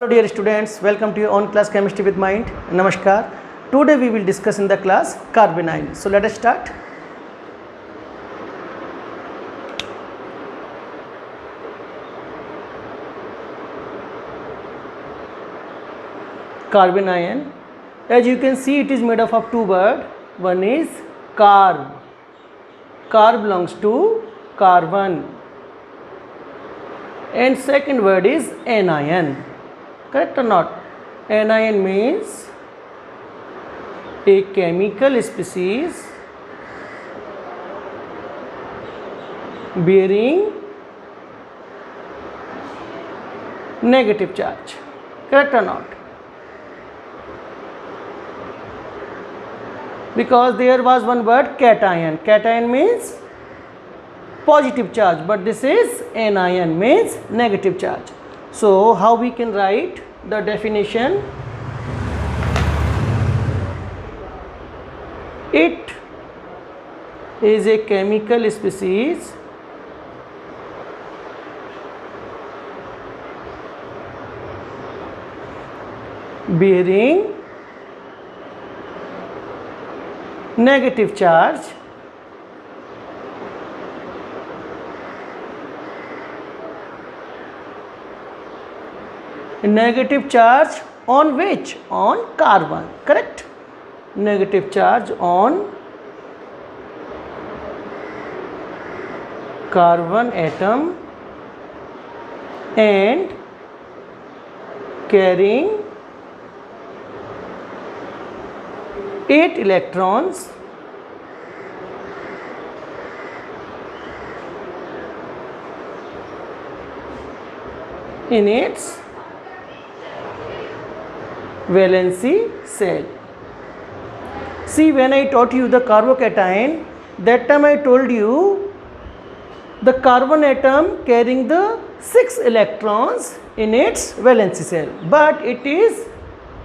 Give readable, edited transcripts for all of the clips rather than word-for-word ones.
Hello dear students, welcome to your own class Chemistry with Mind. Namaskar. Today we will discuss in the class carbonyl. So let us start. Carbon ion. As you can see, it is made up of two words. One is carb. Carb belongs to carbon. And second word is anion. Correct or not? Anion means a chemical species bearing negative charge. Correct or not? Because there was one word cation. Cation means positive charge, but this is anion means negative charge. So how we can write the definition? It is a chemical species bearing negative charge on which? On carbon. Correct? Negative charge on carbon atom and carrying 8 electrons in its valency cell. See, when I taught you the carbocation, that time I told you the carbon atom carrying the 6 electrons in its valency cell, but it is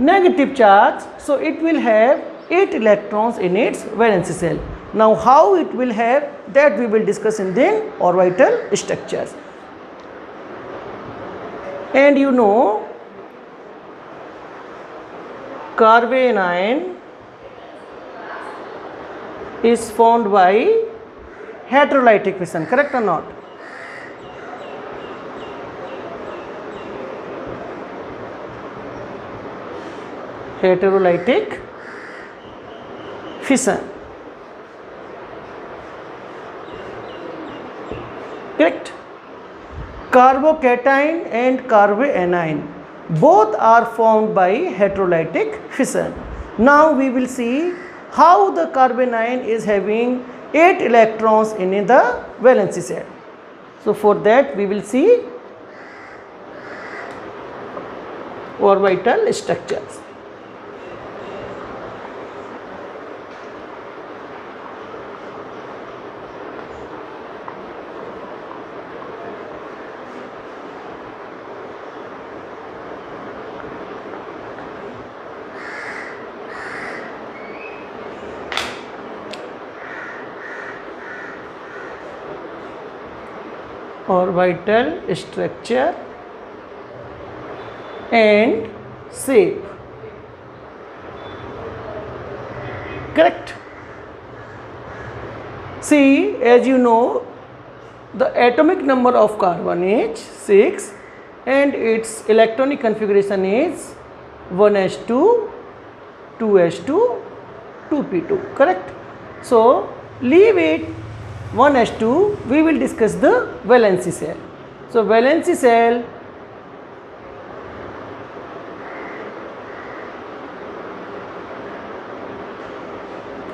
negative charge, so it will have 8 electrons in its valency cell. Now how it will have, that we will discuss in the orbital structures. And you know, carbanion is formed by heterolytic fission. Correct or not? Heterolytic fission. Correct? Carbocation and carbanion both are formed by heterolytic fission. Now we will see how the carbanion is having 8 electrons in the valency cell. So for that we will see orbital structures. Orbital structure and shape. Correct? See, as you know, the atomic number of carbon is 6 and its electronic configuration is 1s2, 2s2, 2p2. Correct? So leave it 1s2, we will discuss the valency cell. So valency cell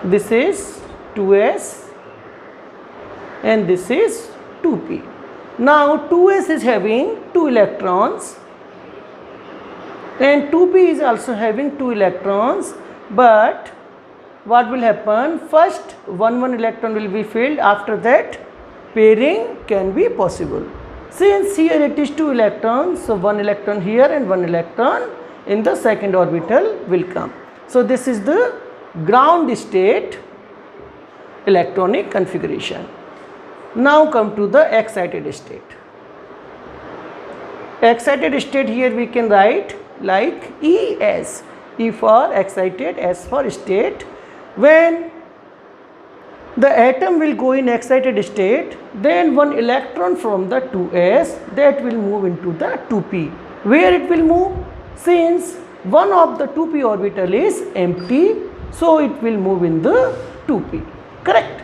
this is 2s and this is 2p. Now 2s is having 2 electrons and 2p is also having 2 electrons, but what will happen? First one electron will be filled, after that pairing can be possible. Since here it is 2 electrons, so 1 electron here and 1 electron in the second orbital will come. So this is the ground state electronic configuration. Now come to the excited state. excited state here we can write like ES. E for excited, S for state. When the atom will go in excited state, then one electron from the 2s that will move into the 2p. Where it will move? Since one of the 2p orbital is empty, so it will move in the 2p. Correct?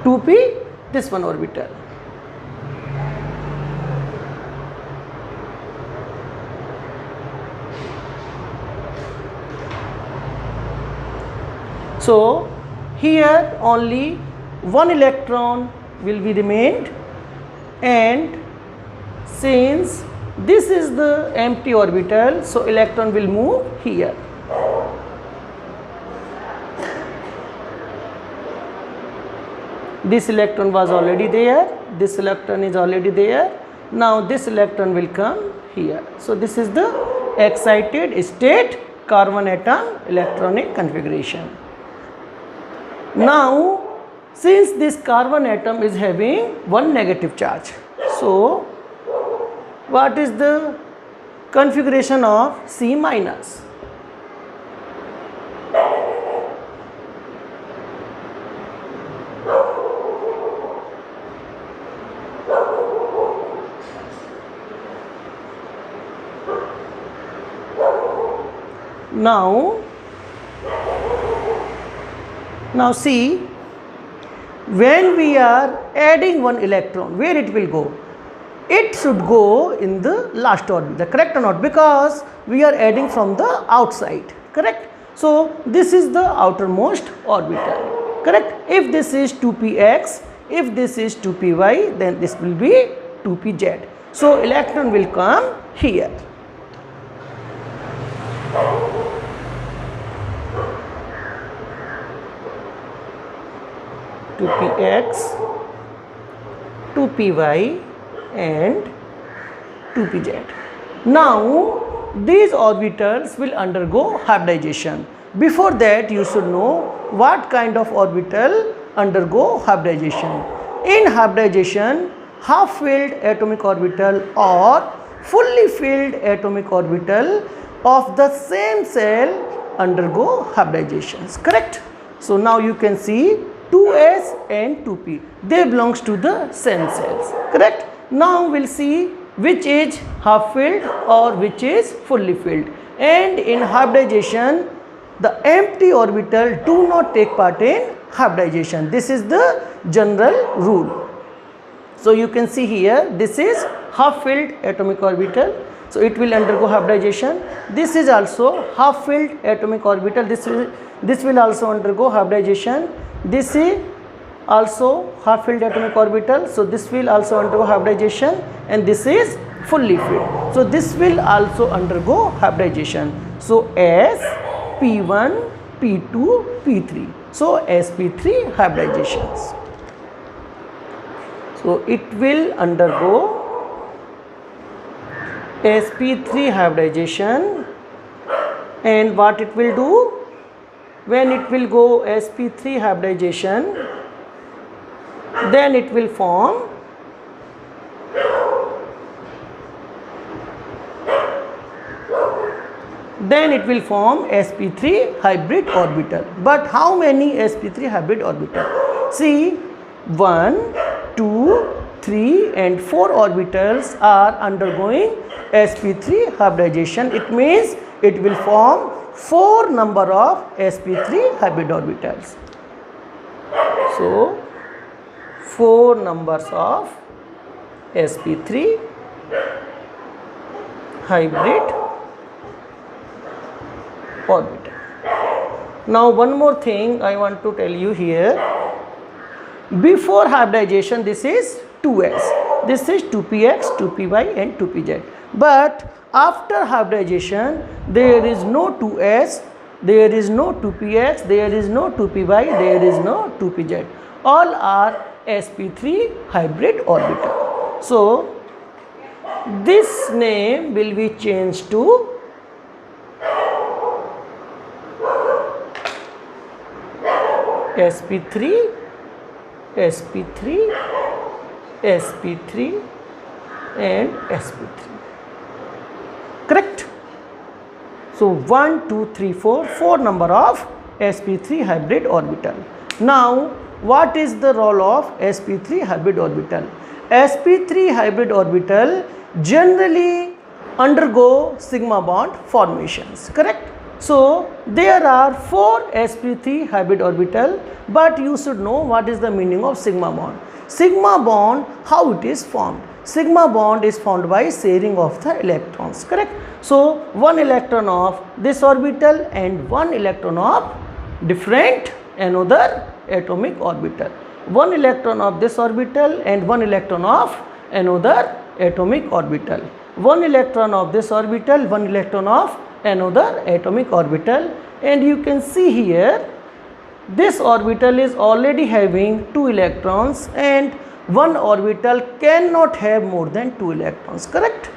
2p, this one orbital. So here only one electron will be remained, and since this is the empty orbital, so electron will move here. This electron was already there, this electron is already there, now this electron will come here. So this is the excited state carbon atom electronic configuration. Now since this carbon atom is having one negative charge, so what is the configuration of C minus? Now see, when we are adding one electron, where it will go? It should go in the last orbit, correct or not? Because we are adding from the outside, correct? So this is the outermost orbital, correct? If this is 2px, if this is 2py, then this will be 2pz. So electron will come here. To px, to py and to pz. Now these orbitals will undergo hybridization. Before that you should know what kind of orbital undergo hybridization. In hybridization, half filled atomic orbital or fully filled atomic orbital of the same cell undergo hybridizations, correct? So now you can see 2s and 2p, they belongs to the same cells, correct? Now we'll see which is half filled or which is fully filled. And in hybridization, the empty orbital do not take part in hybridization. This is the general rule. So you can see here, this is half filled atomic orbital, so it will undergo hybridization. This is also half filled atomic orbital, this will also undergo hybridization. This is also half filled atomic orbital, so this will also undergo hybridization, and this is fully filled, so this will also undergo hybridization. So S, P1, P2, P3, so sp3 hybridizations. So it will undergo sp3 hybridization, and what it will do? When it will go sp3 hybridization, then it will form sp3 hybrid orbital. But how many sp3 hybrid orbital? See, 1, 2, 3 and 4 orbitals are undergoing sp3 hybridization. It means it will form 4 number of sp3 hybrid orbitals. So 4 numbers of sp3 hybrid orbital. Now one more thing I want to tell you here. Before hybridization, this is 2s, this is 2px, 2py and 2pz. But after hybridization, there is no 2s, there is no 2px, there is no 2py, there is no 2pz. All are sp3 hybrid orbital. So this name will be changed to sp3, sp3, sp3, and sp3. Correct? So 1, 2, 3, 4 number of sp3 hybrid orbital. Now what is the role of sp3 hybrid orbital? sp3 hybrid orbital generally undergo sigma bond formations. Correct? So there are 4 sp3 hybrid orbital, but you should know what is the meaning of sigma bond. Sigma bond, how it is formed? Sigma bond is formed by sharing of the electrons. Correct? So one electron of this orbital and one electron of different another atomic orbital. One electron of this orbital and one electron of another atomic orbital. One electron of this orbital, one electron of another atomic orbital. And you can see here this orbital is already having 2 electrons and one orbital cannot have more than 2 electrons. Correct?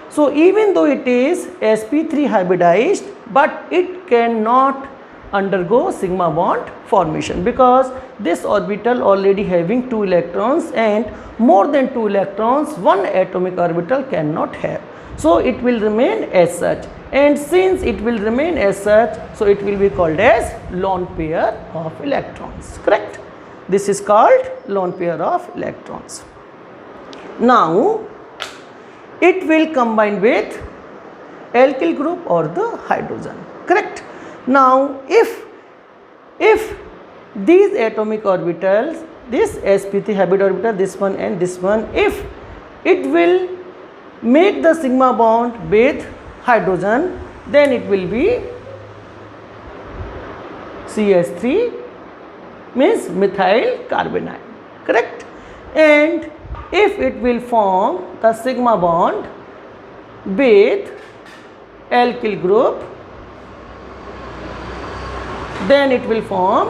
So even though it is sp3 hybridized, but it cannot undergo sigma bond formation because this orbital already having 2 electrons and more than 2 electrons one atomic orbital cannot have. So it will remain as such, and since it will remain as such, so it will be called as lone pair of electrons. Correct? This is called lone pair of electrons. Now it will combine with alkyl group or the hydrogen. Correct? Now if these atomic orbitals, this sp3 hybrid orbital, this one and this one, if it will make the sigma bond with hydrogen, then it will be CH3, means methyl carbonide. Correct? And if it will form the sigma bond with alkyl group, then it will form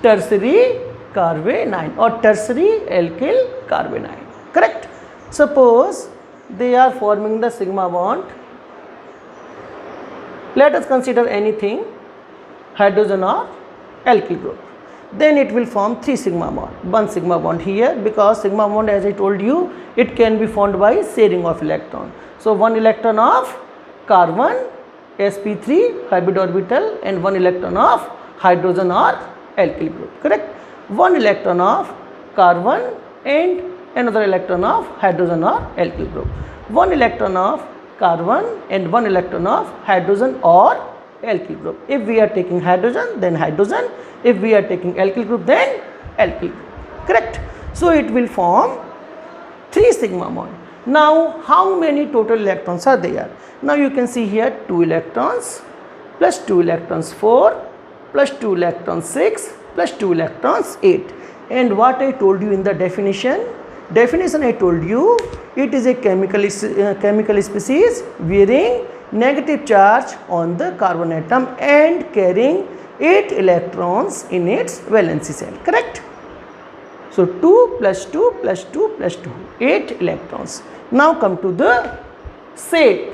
tertiary carbanion or tertiary alkyl carbanion. Correct? Suppose they are forming the sigma bond. Let us consider anything, hydrogen or alkyl group. Then it will form 3 sigma bond. 1 sigma bond here, because sigma bond, as I told you, it can be formed by sharing of electron. So 1 electron of carbon sp3 hybrid orbital and 1 electron of hydrogen or alkyl group. Correct? 1 electron of carbon and another electron of hydrogen or alkyl group. 1 electron of carbon and 1 electron of hydrogen or alkyl group. If we are taking hydrogen, then hydrogen. If we are taking alkyl group, then alkyl group. Correct? So it will form 3 sigma bond. Now how many total electrons are there? Now you can see here 2 electrons plus 2 electrons 4 plus 2 electrons 6 plus 2 electrons 8. And what I told you in the definition I told you, it is a chemical species wearing negative charge on the carbon atom and carrying 8 electrons in its valency shell. Correct? So 2 plus 2 plus 2 plus 2, 8 electrons. Now come to the shape.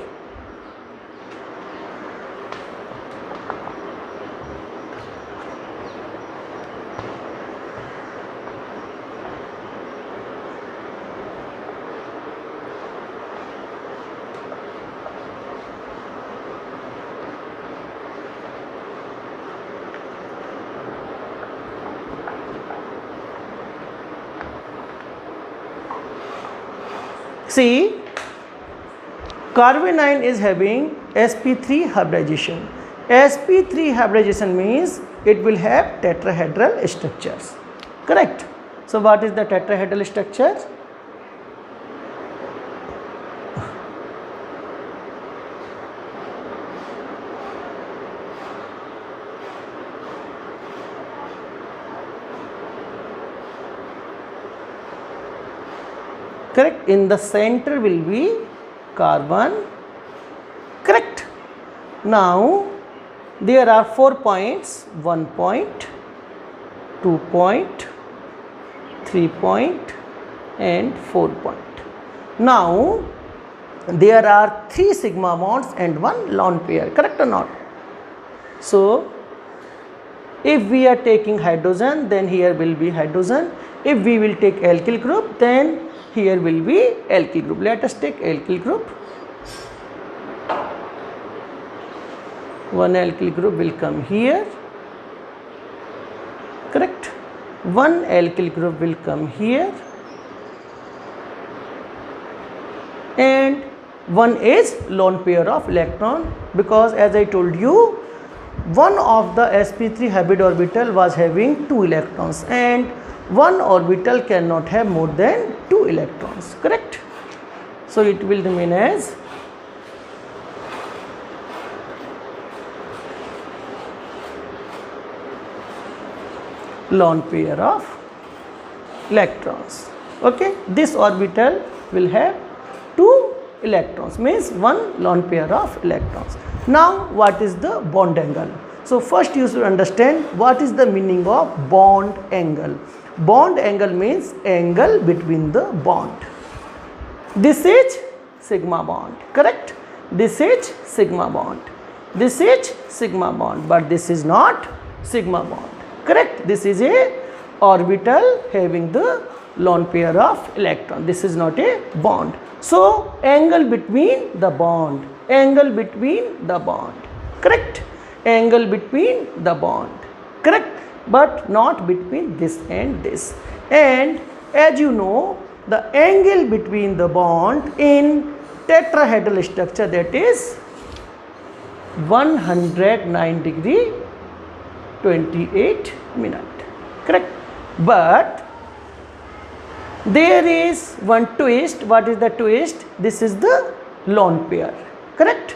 See, carbanion is having sp3 hybridization. sp3 hybridization means it will have tetrahedral structures. Correct? So what is the tetrahedral structure? Correct? In the center will be carbon. Correct? Now there are 4 points, 1 point, 2 point, 3 point and 4 point. Now there are 3 sigma bonds and 1 lone pair. Correct or not? So if we are taking hydrogen, then here will be hydrogen. If we will take alkyl group, then here will be alkyl group. Let us take alkyl group. One alkyl group will come here, correct? One alkyl group will come here, and one is lone pair of electron, because as I told you, one of the sp3 hybrid orbital was having 2 electrons, and one orbital cannot have more than 2 electrons, correct? So it will remain as lone pair of electrons. Okay, this orbital will have 2 electrons, means one lone pair of electrons. Now what is the bond angle? So first you should understand what is the meaning of bond angle. Bond angle means angle between the bond. This is sigma bond, correct? This is sigma bond. This is sigma bond, but this is not sigma bond, correct? This is a orbital having the lone pair of electron. This is not a bond. So angle between the bond, angle between the bond, correct? Angle between the bond, correct? But not between this and this. And as you know, the angle between the bond in tetrahedral structure, that is 109 degree 28 minute, correct? But there is one twist. What is the twist? This is the lone pair, correct?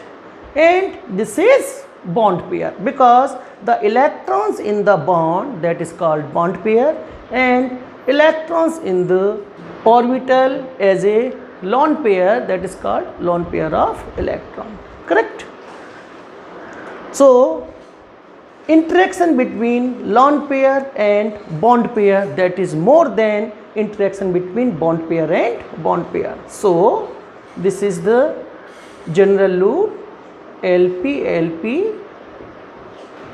And this is bond pair, because the electrons in the bond, that is called bond pair, and electrons in the orbital as a lone pair, that is called lone pair of electron, correct? So interaction between lone pair and bond pair, that is more than interaction between bond pair and bond pair. So this is the general rule. LP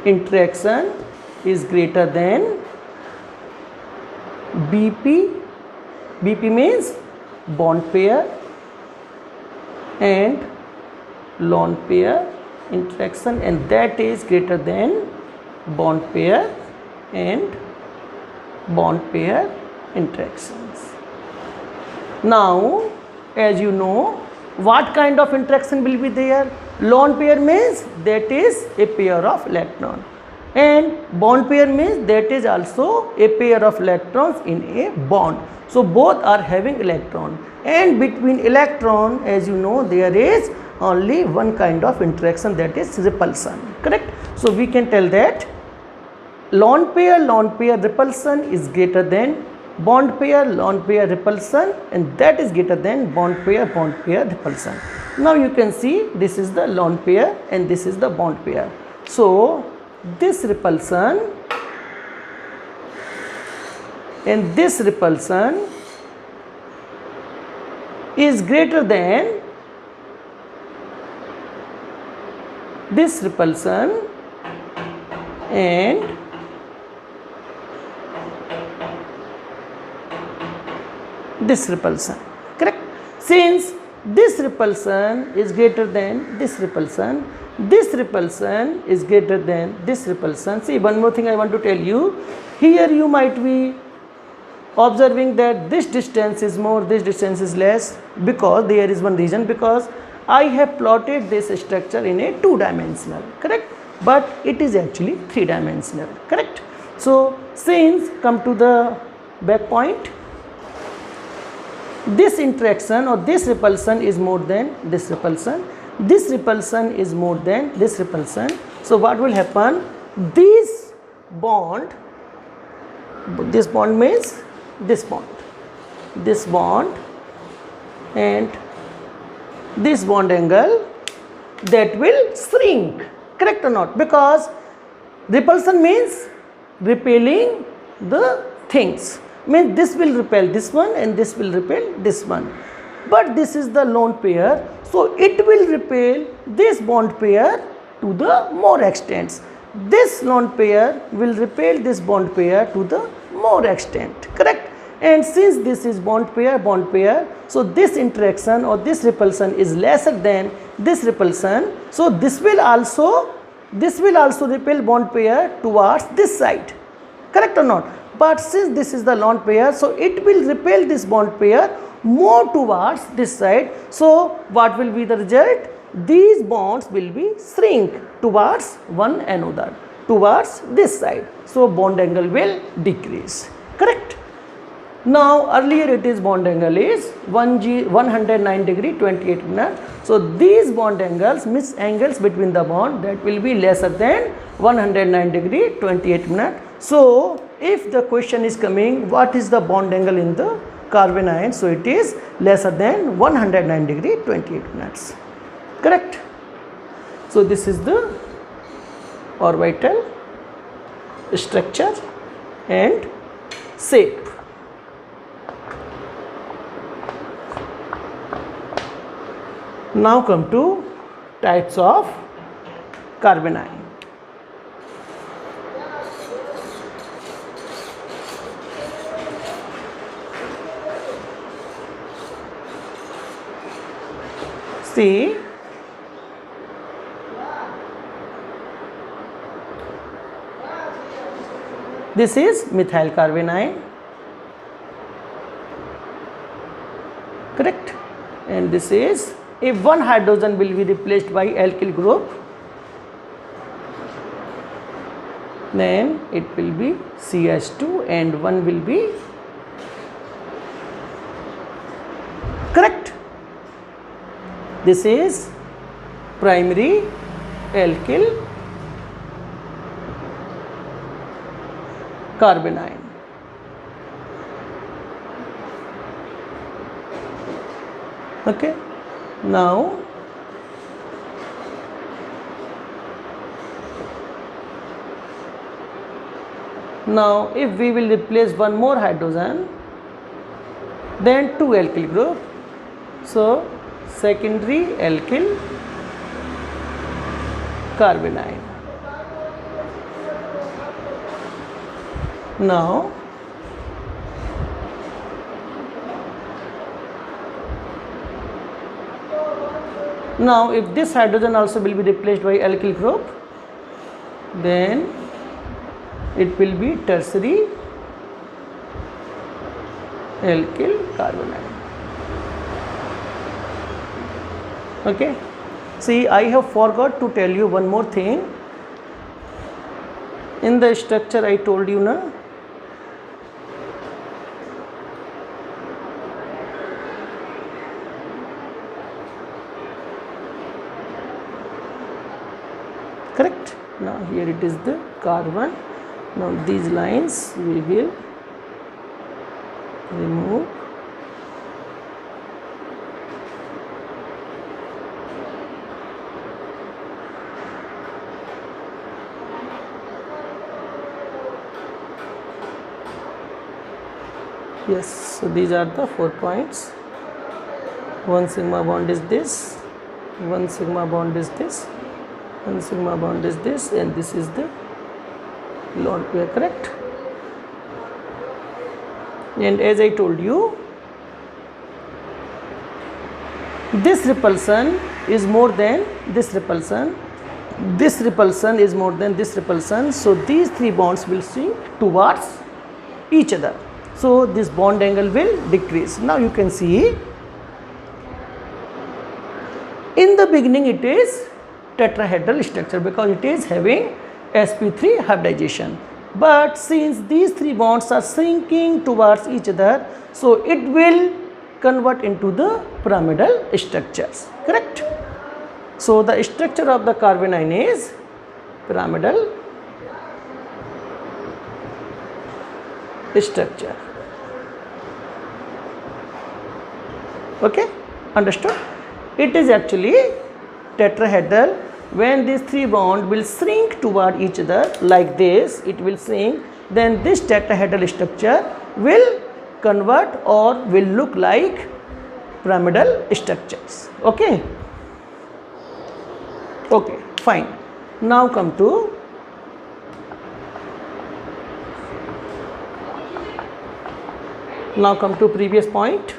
interaction is greater than BP. BP means bond pair and lone pair interaction, and that is greater than bond pair and bond pair interactions. Now as you know, what kind of interaction will be there? Lone pair means that is a pair of electron, and bond pair means that is also a pair of electrons in a bond. So both are having electron, and between electron, as you know, there is only one kind of interaction, that is repulsion, correct? So we can tell that lone pair repulsion is greater than bond pair repulsion, and that is greater than bond pair repulsion. Now you can see this is the lone pair and this is the bond pair. So this repulsion and this repulsion is greater than this repulsion and this repulsion, correct? Since this repulsion is greater than this repulsion is greater than this repulsion. See, one more thing I want to tell you. Here you might be observing that this distance is more, this distance is less, because there is one reason, because I have plotted this structure in a 2-dimensional, correct? But it is actually 3-dimensional, correct? So since come to the back point, this interaction or this repulsion is more than this repulsion is more than this repulsion. So what will happen? This bond means this bond and this bond angle, that will shrink, correct or not? Because repulsion means repelling the things, means this will repel this one and this will repel this one, but this is the lone pair, so it will repel this bond pair to the more extent. This lone pair will repel this bond pair to the more extent, correct? And since this is bond pair, so this interaction or this repulsion is lesser than this repulsion, so this will also repel bond pair towards this side, correct or not? But since this is the lone pair, so it will repel this bond pair more towards this side. So what will be the result? These bonds will be shrink towards one another, towards this side. So bond angle will decrease, correct? Now earlier it is bond angle is 109 degree 28 minutes. So these bond angles means angles between the bond that will be lesser than 109 degree 28 minutes. So if the question is coming what is the bond angle in the carbon ion, so it is lesser than 109 degree 28 minutes, correct? So this is the orbital structure and shape. Now come to types of carbon ion. See, this is methyl carbon ion, correct? And this is, if one hydrogen will be replaced by alkyl group, then it will be CH2 and one will be, correct? This is primary alkyl carbon ion. Okay. Now if we will replace one more hydrogen, then two alkyl group, so secondary alkyl carbon ion. Now if this hydrogen also will be replaced by alkyl group, then it will be tertiary alkyl carbon ion. Okay. See, I have forgot to tell you one more thing. In the structure I told you na, correct? Now here it is the carbon. Now these lines we will remove. Yes, so these are the 4 points. One sigma bond is this, one sigma bond is this, one sigma bond is this, and this is the lone pair, correct? And as I told you, this repulsion is more than this repulsion, this repulsion is more than this repulsion, so these three bonds will shrink towards each other. So this bond angle will decrease. Now you can see, in the beginning it is tetrahedral structure because it is having sp3 hybridization. But since these three bonds are shrinking towards each other, so it will convert into the pyramidal structures, correct? So the structure of the carbon ion is pyramidal structure. Okay, understood? It is actually tetrahedral. When these three bonds will shrink toward each other like this, it will shrink, then this tetrahedral structure will convert or will look like pyramidal structures. Okay, okay, fine. Now come to Now come to previous point.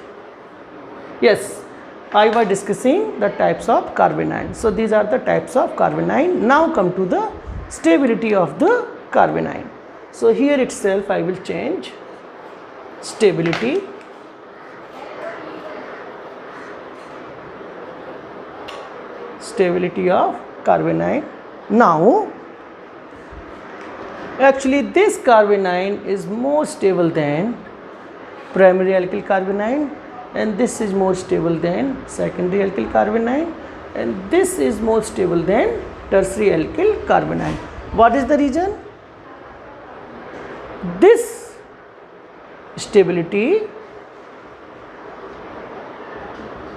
Yes, I was discussing the types of carbanion. So these are the types of carbanion. Now come to the stability of the carbanion. So here itself I will change stability. Stability of carbanion. Now actually this carbanion is more stable than primary alkyl carbanion, and this is more stable than secondary alkyl carbanion, and this is more stable than tertiary alkyl carbanion. What is the reason? This stability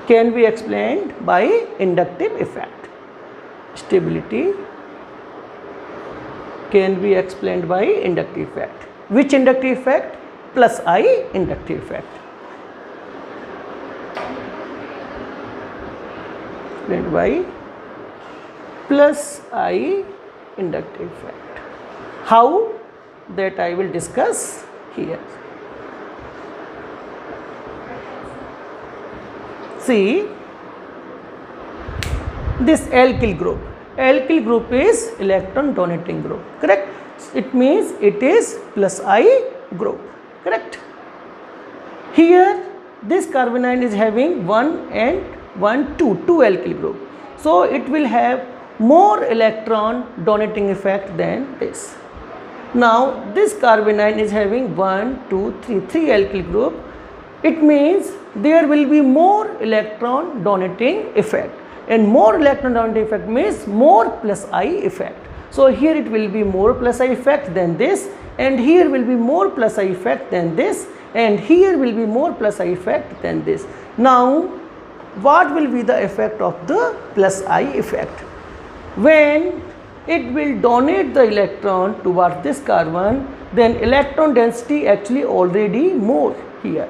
can be explained by inductive effect. Stability can be explained by inductive effect. Which inductive effect? Plus I inductive effect. Explained by plus I inductive effect. How? That I will discuss here. See, this alkyl group. Alkyl group is electron donating group, correct? It means it is plus I group, correct? Here this carbanion is having 1 and 1, 2 alkyl group. So it will have more electron donating effect than this. Now this carbanion is having 1, 2, 3 alkyl group. It means there will be more electron donating effect, and more electron donating effect means more plus I effect. So here it will be more plus I effect than this, and here will be more plus I effect than this, and here will be more plus I effect than this. Now what will be the effect of the plus I effect? When it will donate the electron towards this carbon, then electron density actually already more here,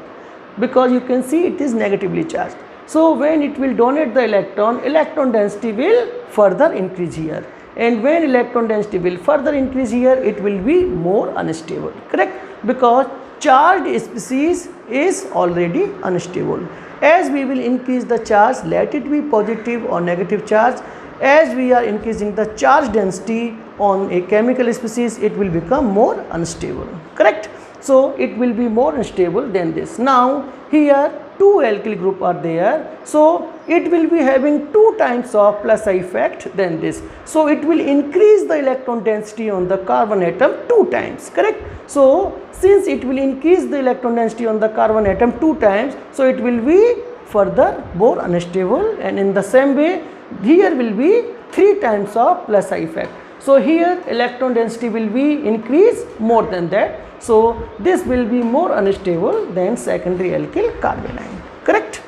because you can see it is negatively charged. So when it will donate the electron density will further increase here, and when electron density will further increase here, it will be more unstable, correct? Because charged species is already unstable. As we will increase the charge, let it be positive or negative charge, as we are increasing the charge density on a chemical species, it will become more unstable, correct? So it will be more unstable than this. Now here 2 alkyl group are there, so it will be having 2 times of plus I effect than this. So it will increase the electron density on the carbon atom 2 times, correct? So since it will increase the electron density on the carbon atom 2 times, so it will be further more unstable, and in the same way here will be 3 times of plus I effect. So here electron density will be increased more than that. So this will be more unstable than secondary alkyl carbanion, correct?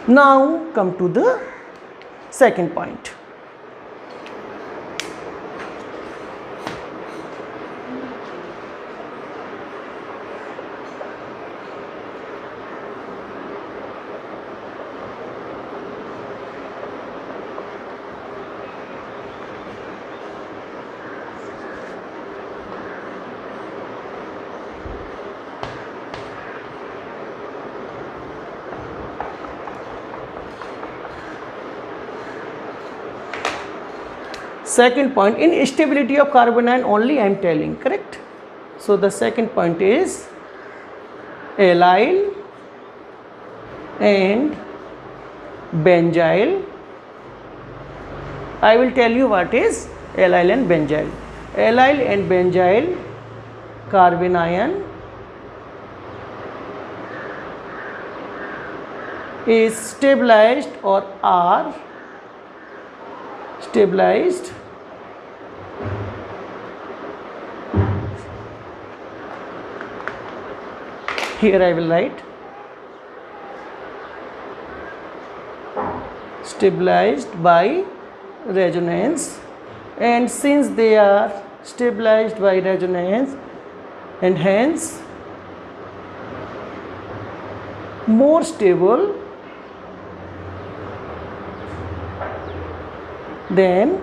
Now come to the second point. Second point, in stability of carbanion only I am telling, correct? So the second point is allyl and benzyl. I will tell you what is allyl and benzyl. Allyl and benzyl carbanion is stabilized or are stabilized here I will write stabilized by resonance, and since they are stabilized by resonance and hence more stable than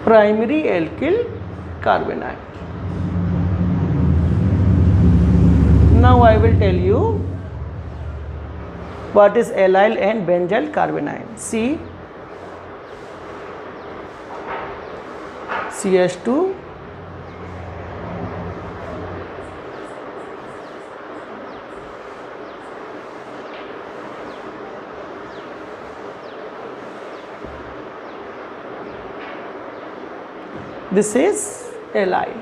primary alkyl carbanion. Now I will tell you what is allyl and benzyl carbanion. See, CH2, this is allyl,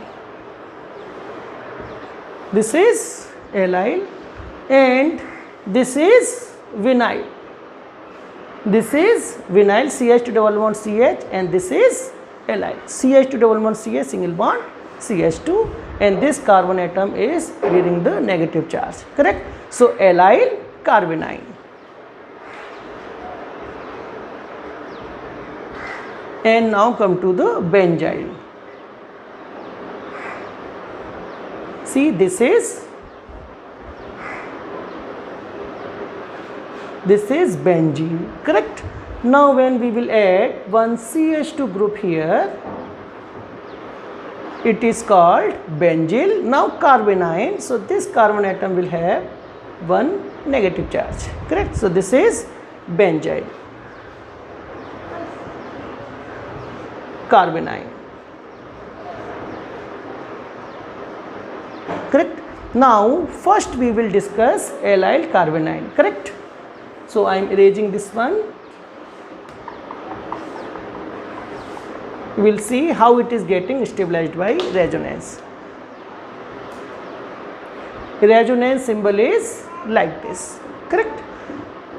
this is allyl, and this is vinyl. This is vinyl, CH2 double bond CH, and this is allyl, CH2 double bond CH single bond CH2, and this carbon atom is bearing the negative charge, correct? So allyl carbanion. And now come to the benzyl. See, this is benzene, correct? Now when we will add one CH2 group here, it is called benzyl, now carbanion. So this carbon atom will have one negative charge, correct? So this is benzyl carbanion, correct? Now first we will discuss allyl carbanion, correct? So I am erasing this one. We will see how it is getting stabilized by resonance. Resonance symbol is like this, correct?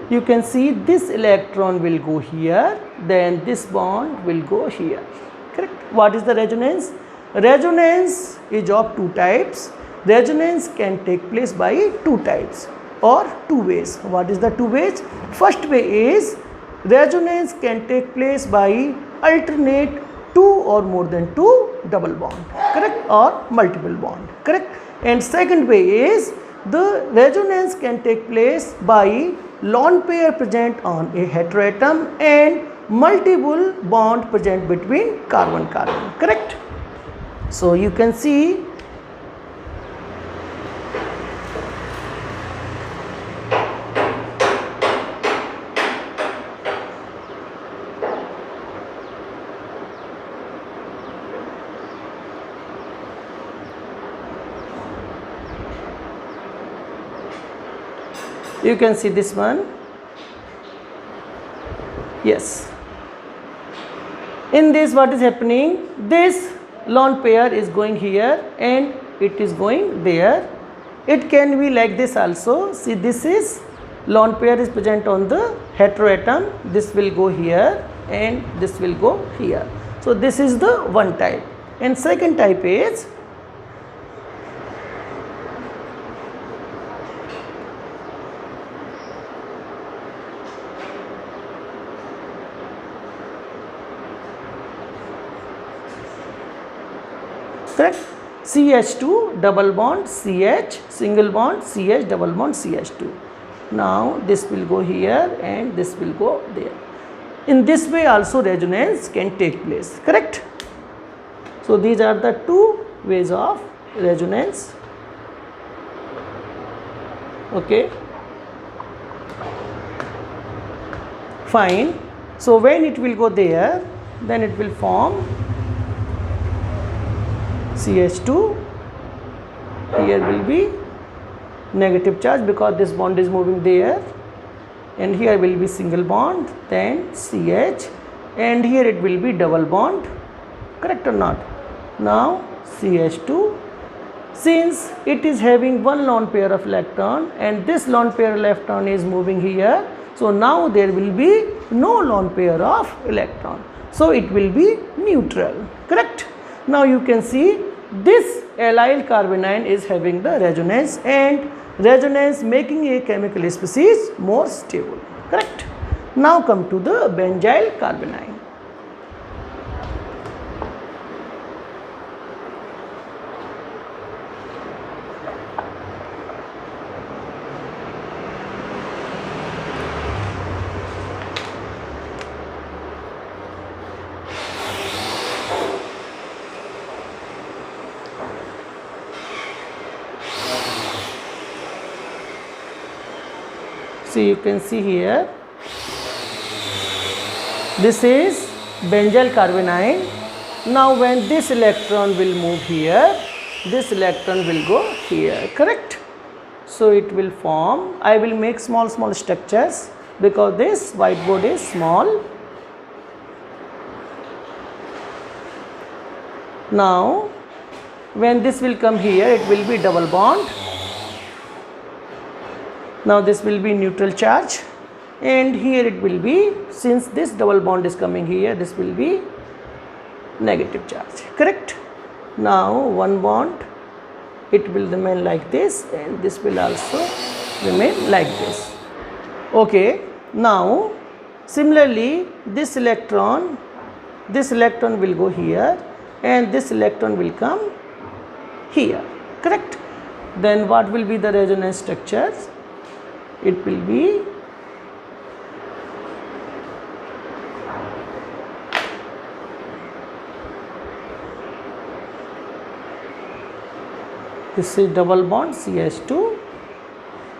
You can see this electron will go here, then this bond will go here, correct? What is the resonance? Resonance is of two types. Resonance can take place by two types or two ways. What is the two ways? First way is resonance can take place by alternate two or more than two double bond, correct, or multiple bond, correct? And second way is the resonance can take place by lone pair present on a heteroatom and multiple bond present between carbon-carbon, correct? So you can see this one. Yes, in this what is happening, this lone pair is going here and it is going there. It can be like this also. See, this is lone pair is present on the heteroatom, this will go here and this will go here. So this is the one type, and second type is correct, CH2 double bond CH single bond CH double bond CH2. Now this will go here and this will go there. In this way also resonance can take place, correct? So these are the two ways of resonance, okay, fine. So when it will go there, then it will form CH2, here will be negative charge because this bond is moving there, and here will be single bond, then CH, and here it will be double bond, correct or not? Now CH2, since it is having one lone pair of electron and this lone pair electron is moving here, so now there will be no lone pair of electron, so it will be neutral, correct? Now you can see this allyl carbanion is having the resonance, and resonance making a chemical species more stable, correct? Now come to the benzyl carbanion. So you can see here, this is benzyl carbanion. Now when this electron will move here, this electron will go here, correct? So it will form, I will make small structures because this whiteboard is small. Now when this will come here, it will be double bond. Now this will be neutral charge, and here it will be, since this double bond is coming here, this will be negative charge, correct? Now one bond, it will remain like this, and this will also remain like this. Okay, now similarly this electron will go here, and this electron will come here, correct? Then what will be the resonance structures? It will be this is double bond CH2,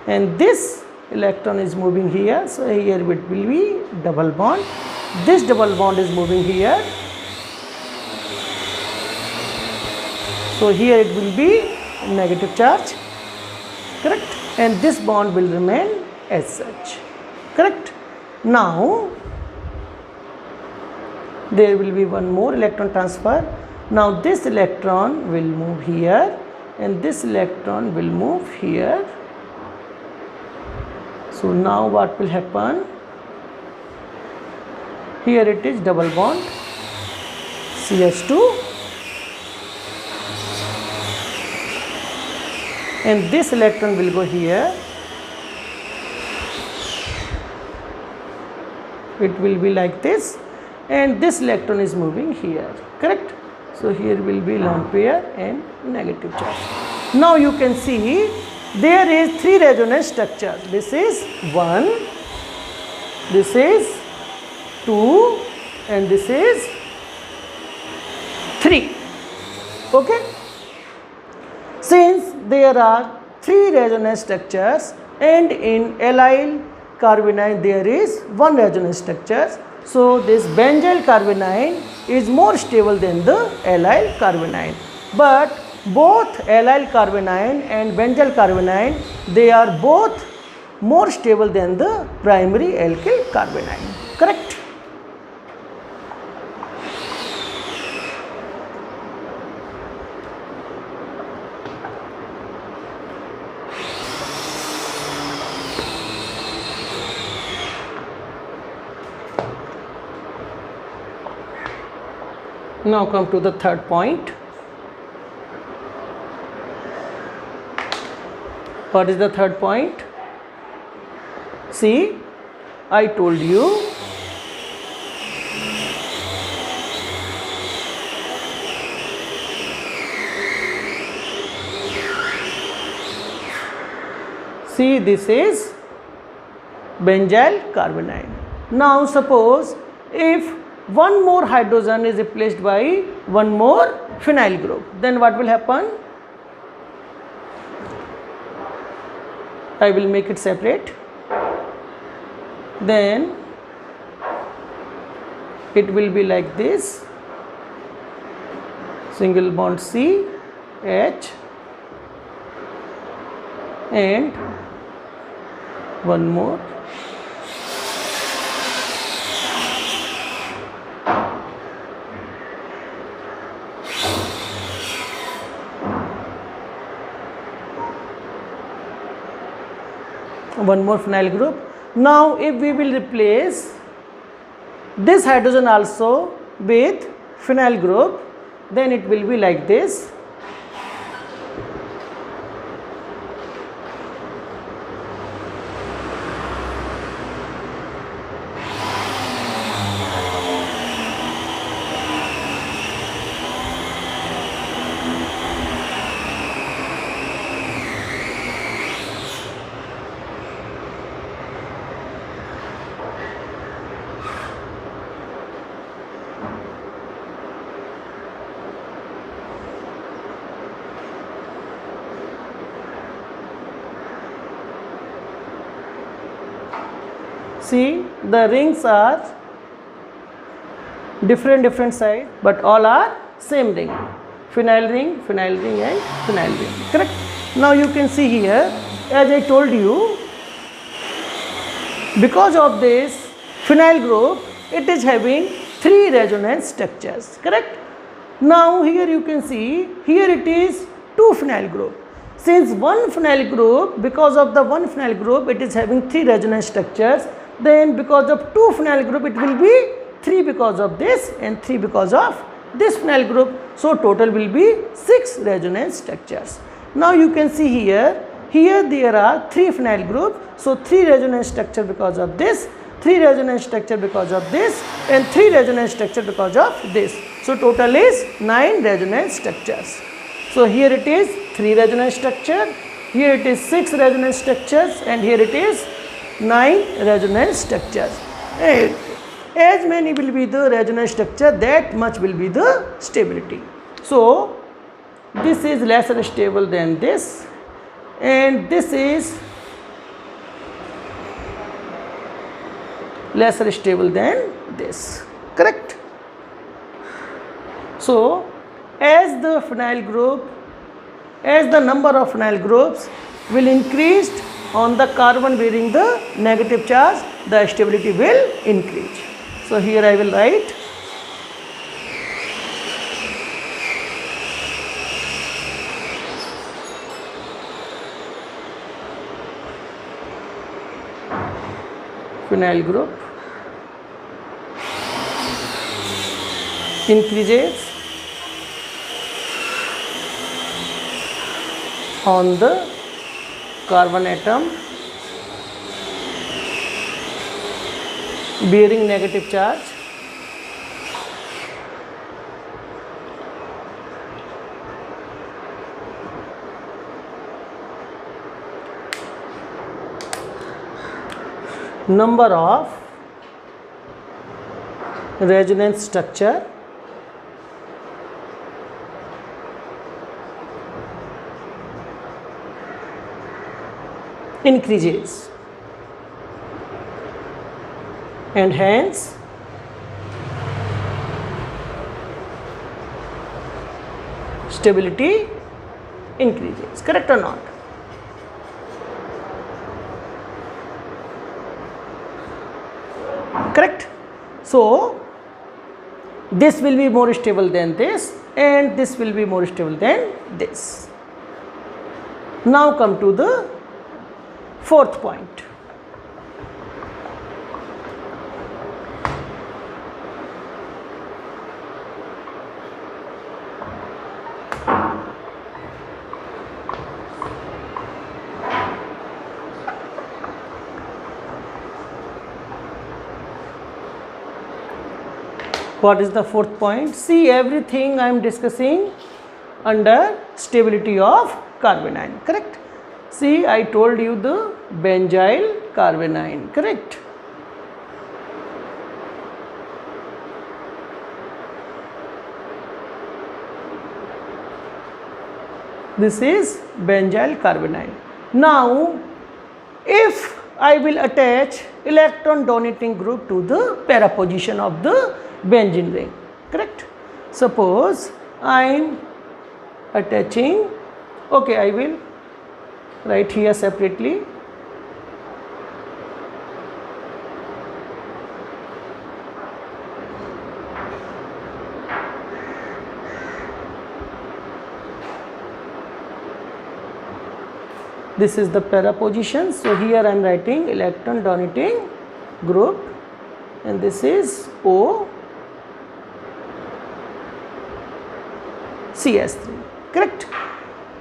and this electron is moving here, so here it will be double bond. This double bond is moving here, so here it will be negative charge, correct? And this bond will remain as such, correct? Now there will be one more electron transfer. Now this electron will move here, and this electron will move here. So now what will happen? Here it is double bond CH2, and this electron will go here. It will be like this, and this electron is moving here, correct? So here will be lone pair and negative charge. Now you can see there is three resonance structures. This is 1, this is 2, and this is 3. Okay? Since there are three resonance structures, and in allyl carbanion there is one resonance structure, so this benzyl carbanion is more stable than the allyl carbanion. But both allyl carbanion and benzyl carbanion, they are both more stable than the primary alkyl carbanion, correct? Now come to the third point. What is the third point? See, I told you see, this is benzyl carbanion. Now suppose if one more hydrogen is replaced by one more phenyl group, then what will happen? I will make it separate. Then it will be like this, single bond C, H, and one more. One more phenyl group. Now if we will replace this hydrogen also with phenyl group, then it will be like this. See, the rings are different size, but all are same ring. Phenyl ring and phenyl ring. Correct? Now you can see here, as I told you, because of this phenyl group, it is having 3 resonance structures. Correct? Now here you can see, here it is 2 phenyl group. Since one phenyl group, because of the one phenyl group, it is having 3 resonance structures. Then because of 2 phenyl group, it will be 3 because of this and 3 because of this phenyl group. So total will be 6 resonance structures. Now you can see here there are 3 phenyl group. So 3 resonance structure because of this, 3 resonance structure because of this, and 3 resonance structure because of this. So total is 9 resonance structures. So here it is 3 resonance structure, here it is 6 resonance structures, and here it is 9 resonance structures. And as many will be the resonance structure, that much will be the stability. So this is lesser stable than this, and this is lesser stable than this. Correct? So as the phenyl group, as the number of phenyl groups will increase on the carbon bearing the negative charge, the stability will increase. So here I will write phenyl group increases on the carbon atom bearing negative charge number of resonance structure increases, and hence stability increases. Correct or not? Correct? So this will be more stable than this, and this will be more stable than this. Now come to the fourth point. What is the fourth point? See, everything I am discussing under stability of carbanion. Correct? See, I told you the benzyl carbanion. Correct? This is benzyl carbanion. Now, if I will attach electron donating group to the para position of the benzene ring, correct? Suppose I am attaching, okay, I will write here separately. This is the para position. So here I am writing electron donating group, and this is O CS3. Correct?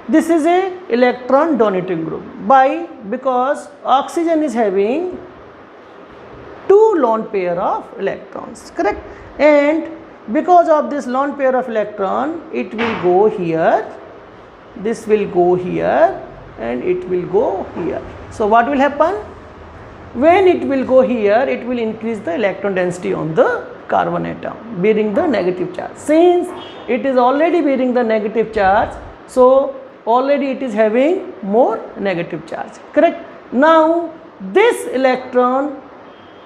This is a electron donating group. Why? Because oxygen is having 2 lone pair of electrons. Correct? And because of this lone pair of electron, it will go here, this will go here, and it will go here. So what will happen? When it will go here, it will increase the electron density on the carbon atom bearing the negative charge. Since it is already bearing the negative charge, so already it is having more negative charge. Correct? Now this electron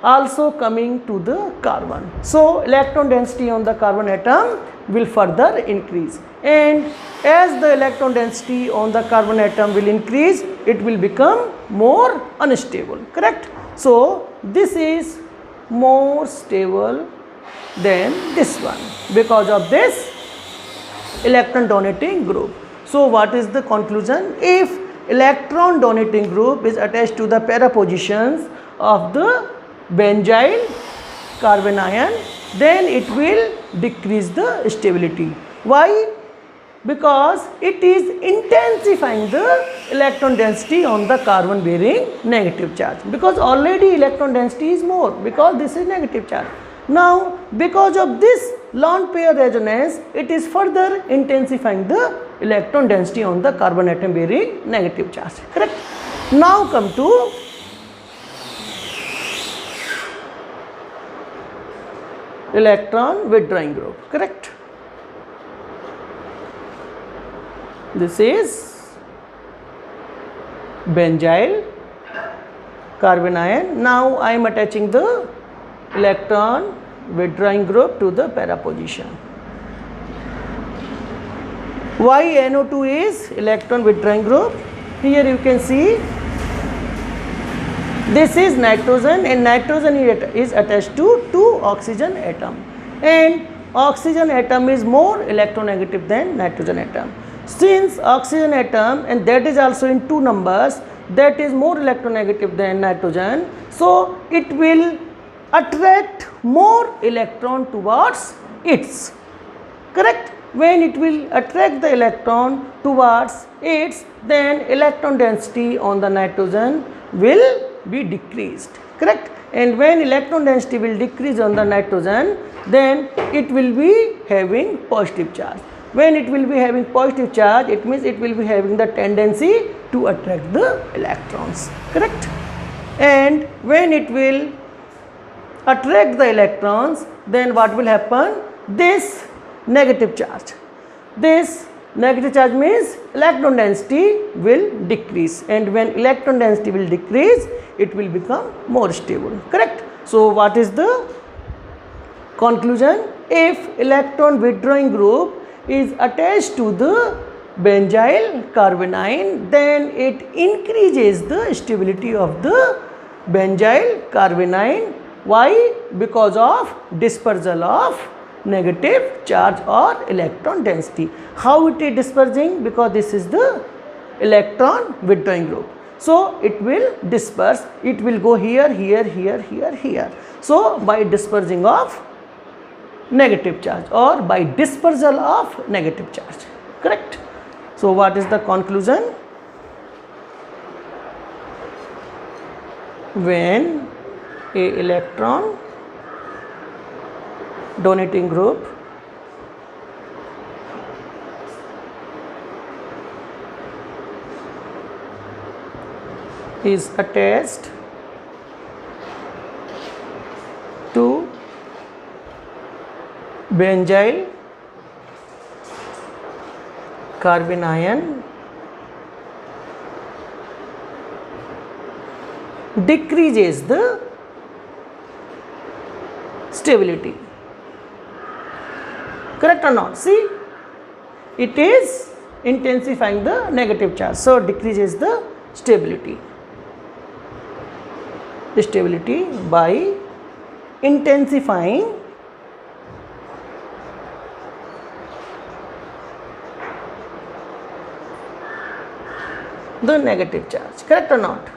also coming to the carbon. So electron density on the carbon atom will further increase, and as the electron density on the carbon atom will increase, it will become more unstable, correct? So this is more stable than this one because of this electron donating group. So what is the conclusion? If electron donating group is attached to the para positions of the benzyl carbon ion, then it will decrease the stability. Why? Because it is intensifying the electron density on the carbon bearing negative charge, because already electron density is more because this is negative charge. Now because of this lone pair resonance, it is further intensifying the electron density on the carbon atom bearing negative charge, correct? Now come to electron withdrawing group, correct? This is benzyl carbon ion. Now I am attaching the electron withdrawing group to the para position. Why NO2 is electron withdrawing group? Here you can see this is nitrogen, and nitrogen is attached to two oxygen atom, and oxygen atom is more electronegative than nitrogen atom. Since oxygen atom, and that is also in 2 numbers, that is more electronegative than nitrogen, so it will attract more electron towards its, correct? When it will attract the electron towards its, then electron density on the nitrogen will be decreased, correct? And when electron density will decrease on the nitrogen, then it will be having positive charge. When it will be having positive charge, it means it will be having the tendency to attract the electrons, correct? And when it will attract the electrons, then what will happen? This negative charge means electron density will decrease, and when electron density will decrease, it will become more stable, correct? So what is the conclusion? If electron withdrawing group is attached to the benzyl carbon ion, then it increases the stability of the benzyl carbon ion. Why? Because of dispersal of negative charge or electron density. How it is dispersing? Because this is the electron withdrawing group. So it will disperse, it will go here, here, here, here, here. So by dispersing of negative charge or by dispersal of negative charge, correct? So what is the conclusion? When a electron donating group is attached to benzyl carbon ion, decreases the stability, correct or not? See, it is intensifying the negative charge, so decreases the stability by intensifying the negative charge, correct or not?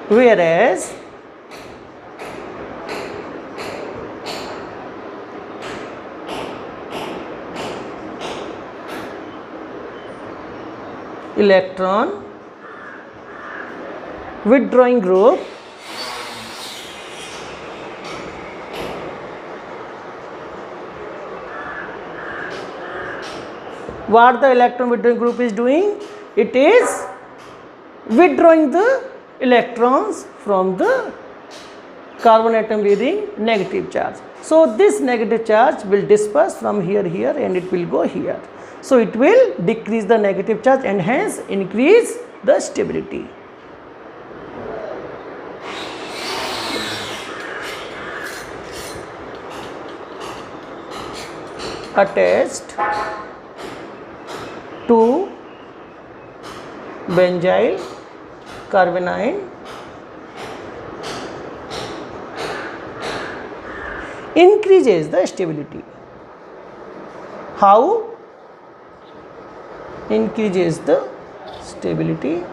Whereas electron withdrawing group what the electron withdrawing group is doing? It is withdrawing the electrons from the carbon atom bearing negative charge. So this negative charge will disperse from here and it will go here. So it will decrease the negative charge and hence increase the stability. Attached to benzyl carbanion increases the stability. How? Increases the stability.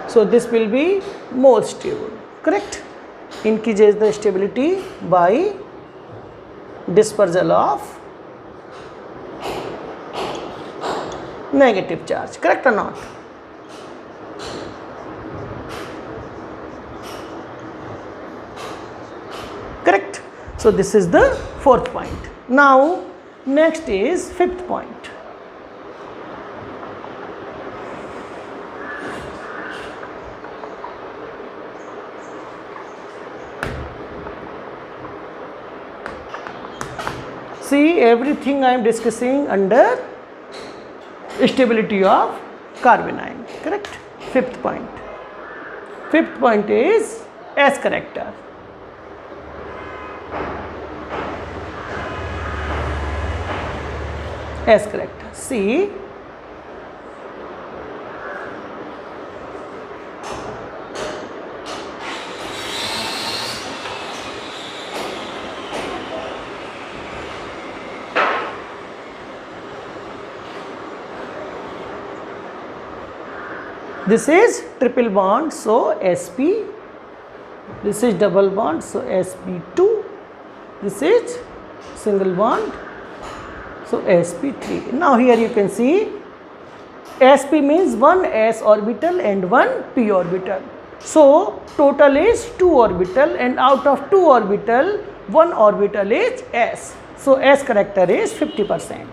So this will be more stable, correct? Increases the stability by dispersal of negative charge, correct or not? Correct. So this is the fourth point. Now next is fifth point. See, everything I am discussing under stability of carbanion, correct? Fifth point. Fifth point is S character. S character. See, this is triple bond, so sp. This is double bond, so sp2. This is single bond, so sp3. Now here you can see sp means one s orbital and one p orbital. So total is 2 orbital, and out of 2 orbital, 1 orbital is s. So s character is 50%.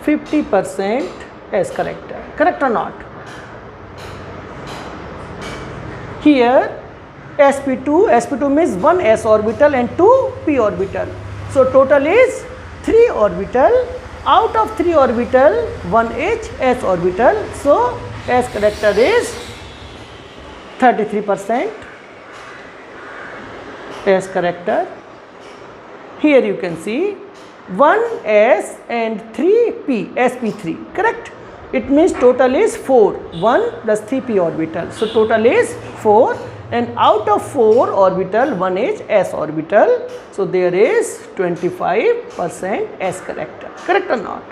50% s character, correct or not? Here sp2 means 1 s orbital and 2 p orbital. So total is 3 orbital. Out of 3 orbital, 1 is s orbital. So s character is 33%. S character. Here you can see 1 s and 3 p, sp3, correct? It means total is 4, 1 plus 3 p orbital. So total is 4, and out of 4 orbital, 1 is s orbital. So there is 25% s character, correct or not?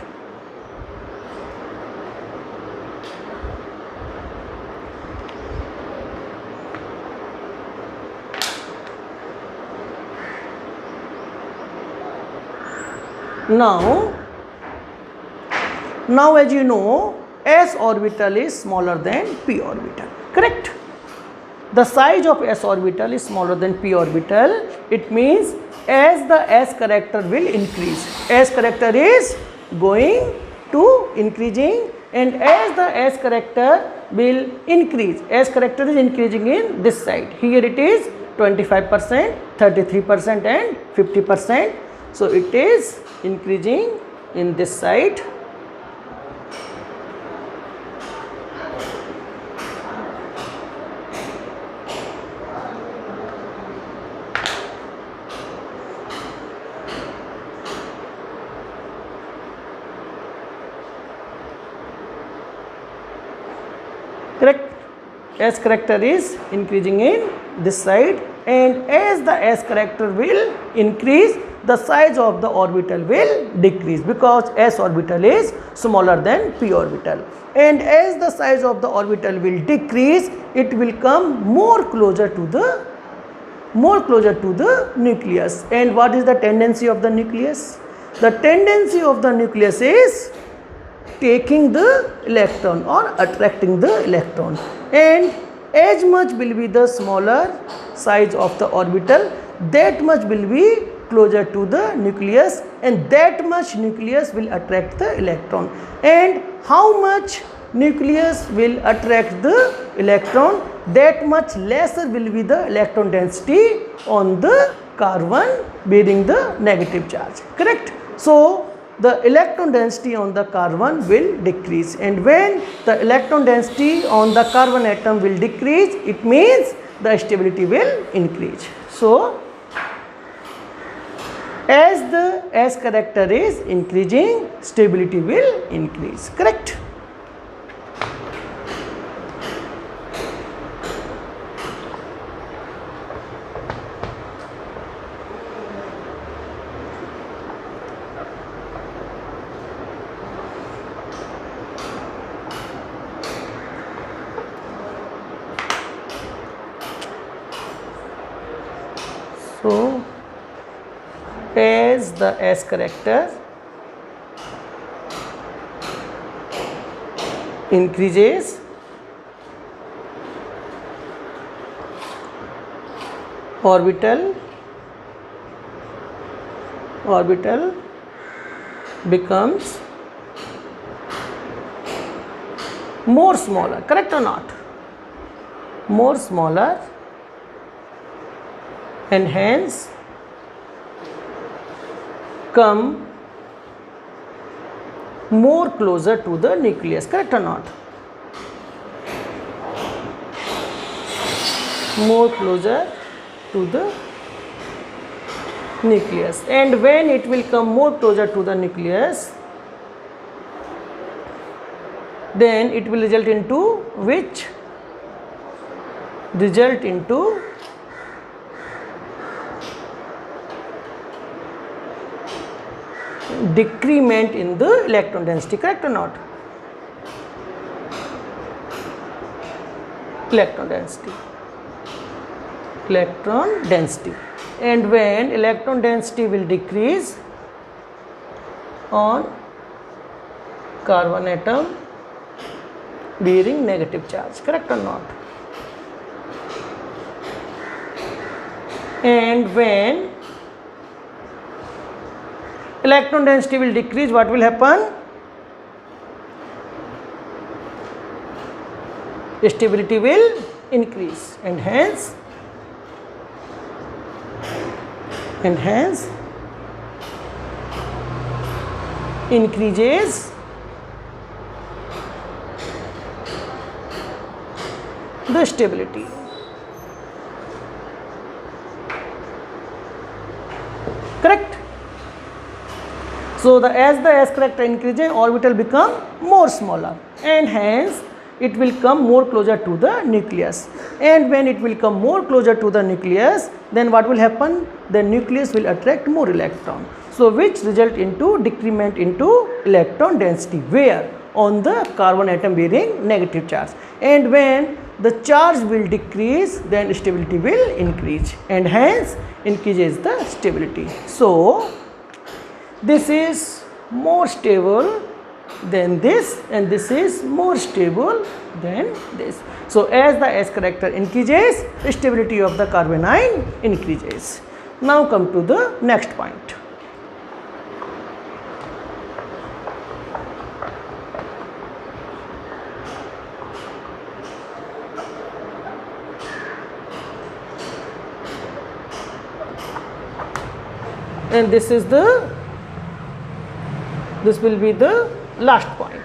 Now as you know, s orbital is smaller than p orbital, correct? The size of s orbital is smaller than p orbital. It means as the s character will increase, s character is going to increasing, and as the s character will increase, s character is increasing in this side. Here it is 25%, 33% and 50%. So it is increasing in this side. Correct? S character is increasing in this side, and as the s character will increase, the size of the orbital will decrease because s orbital is smaller than p orbital. And as the size of the orbital will decrease, it will come more closer to the nucleus. And what is the tendency of the nucleus? The tendency of the nucleus is taking the electron or attracting the electron, and as much will be the smaller size of the orbital, that much will be closer to the nucleus, and that much nucleus will attract the electron. And how much nucleus will attract the electron, that much lesser will be the electron density on the carbon bearing the negative charge, correct? So the electron density on the carbon will decrease, and when the electron density on the carbon atom will decrease, it means the stability will increase. So as the S character is increasing, stability will increase. Correct? So as the S character increases, orbital becomes more smaller. Correct or not? More smaller, and hence come more closer to the nucleus. Correct or not? More closer to the nucleus, and when it will come more closer to the nucleus, then it will result into which? Result into decrement in the electron density. Correct or not? Electron density, and when electron density will decrease on carbon atom bearing negative charge. Correct or not? And when electron density will decrease, what will happen? Stability will increase, and hence increases the stability. Correct? So as the S character increases, orbital become more smaller, and hence it will come more closer to the nucleus, and when it will come more closer to the nucleus, then what will happen? The nucleus will attract more electron, so which result into decrement into electron density. Where? On the carbon atom bearing negative charge, and when the charge will decrease, then stability will increase, and hence increases the stability. So this is more stable than this, and this is more stable than this. So as the S character increases, stability of the carbanion increases. Now come to the next point. And this will be the last point.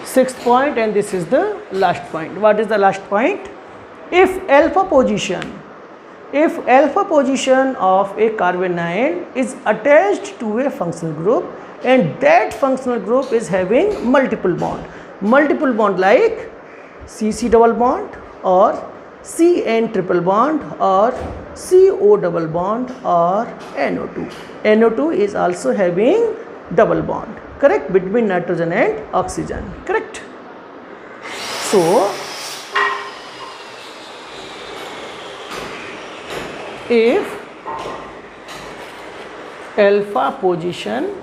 Sixth point, and this is the last point. What is the last point? If alpha position of a carbanion is attached to a functional group, and that functional group is having multiple bond like CC double bond or CN triple bond or CO double bond or NO2. NO2 is also having double bond, correct, between nitrogen and oxygen, correct. So if alpha position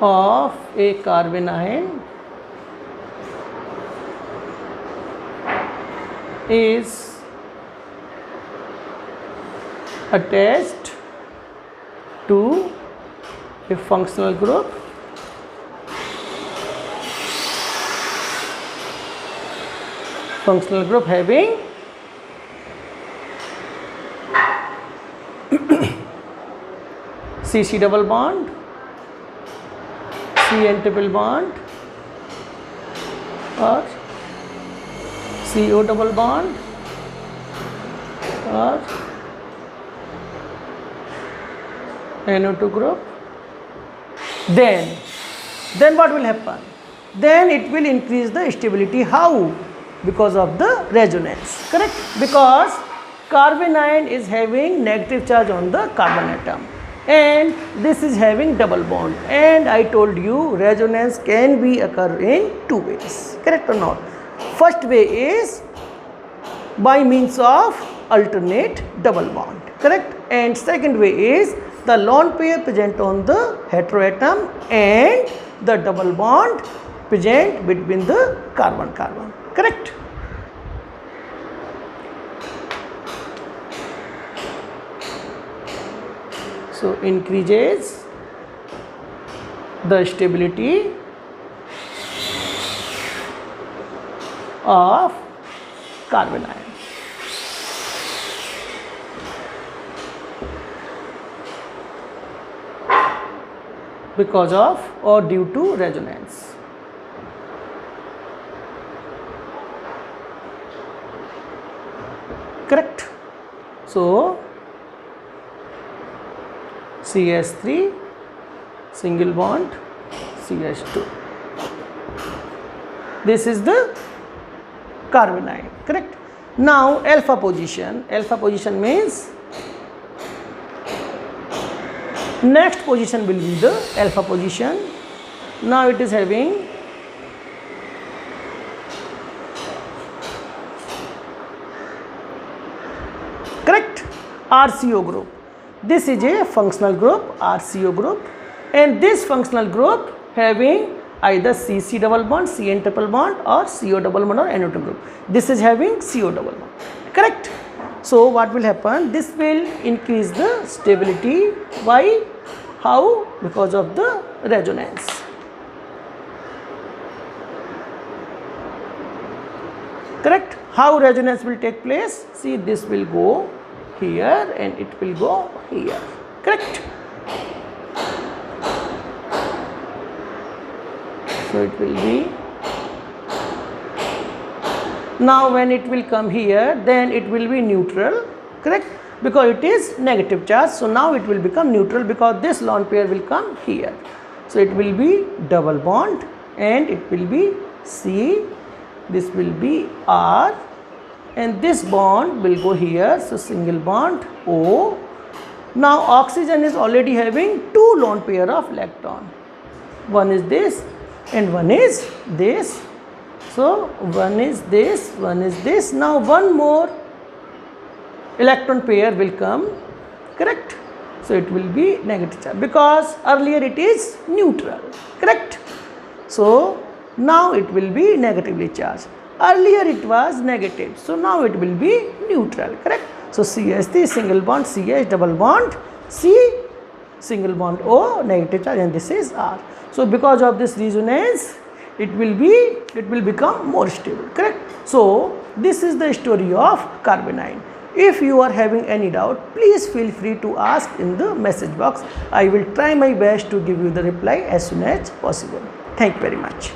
of a carbanion is attached to a functional group, functional group having CC double bond, CN triple bond, or CO double bond, or NO2 group. Then what will happen? Then it will increase the stability. How? Because of the resonance, correct? Because carbon ion is having negative charge on the carbon atom, and this is having double bond, and I told you resonance can be occur in two ways, correct or not? First way is by means of alternate double bond, correct? And second way is the lone pair present on the heteroatom and the double bond present between the carbon-carbon, correct? So increases the stability of carbon ion. Because of or due to resonance. Correct? So CH3 single bond CH2. This is the carbon ion, correct? Now alpha position means next position will be the alpha position. Now it is having correct RCO group. This is a functional group, RCO group, and this functional group having either CC double bond, CN triple bond, or CO double bond, or NO2 group. This is having CO double bond, correct? So what will happen? This will increase the stability. Why? How? Because of the resonance. Correct? How resonance will take place? See, this will go here and it will go here. Correct? So it will be. Now when it will come here, then it will be neutral, correct? Because it is negative charge. So now it will become neutral because this lone pair will come here. So it will be double bond and it will be C, this will be R, and this bond will go here. So single bond O. Now oxygen is already having two lone pair of electron. One is this and one is this. So one is this, one is this. Now one more electron pair will come, correct? So it will be negative charge because earlier it is neutral, correct? So now it will be negatively charged. Earlier it was negative, so now it will be neutral, correct? So CH3 single bond, CH double bond, C single bond O, negative charge, and this is R. So because of this resonance, it will become more stable, correct? So this is the story of carbon ion. If you are having any doubt, please feel free to ask in the message box. I will try my best to give you the reply as soon as possible. Thank you very much.